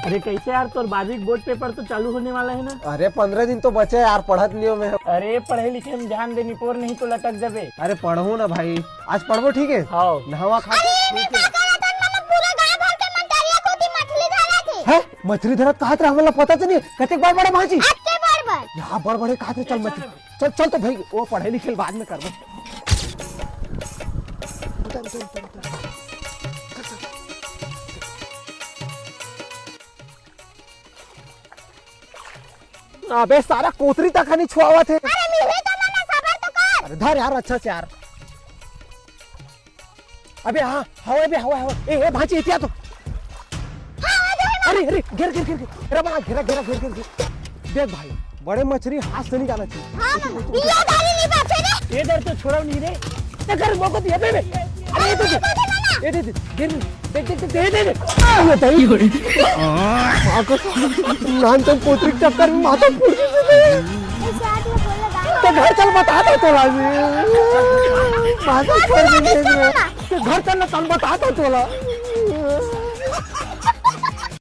अरे कैसे यार, तो बारहवीं बोर्ड पेपर तो चालू होने वाला है ना। अरे 15 दिन तो बचे यार, पढ़त नहीं हो मैं। अरे पढ़े लिखे में ध्यान देनी पोर, नहीं तो लटक जाबे। अरे पढ़ो ना भाई, आज पढ़बो ठीक है। हाँ नहावा खा है मछली धरत कहा था हमला पता तो नहीं कते बार बड़ा भाजी यहाँ बड़ बड़े कहा थे। चल मछली चल चल तो भाई वो पढ़े लिखे बाद में करबो। अबे सारा कोतरी तक नहीं छुआवा थे। अरे धर यार अच्छा से यार। अबे हाँ हवा बे हवा हवा ए भाजी इतिया तो। अरे अरे गिर गिर गिर गिर बना घेरा घेरा गिर गिर देख भाई बड़े मछली हाथ से नहीं जाना चाहिए। ये डर तो छोड़ा नहीं रे। कर मौका दिया बे अरे ये दे गिर देख देख दे दे ये दही आको नान तो पोत्री चक्कर में माथा फूट तो घर चल बता दो तोला माथा फोड़ देंगे घर चलना तन बता दो तोला।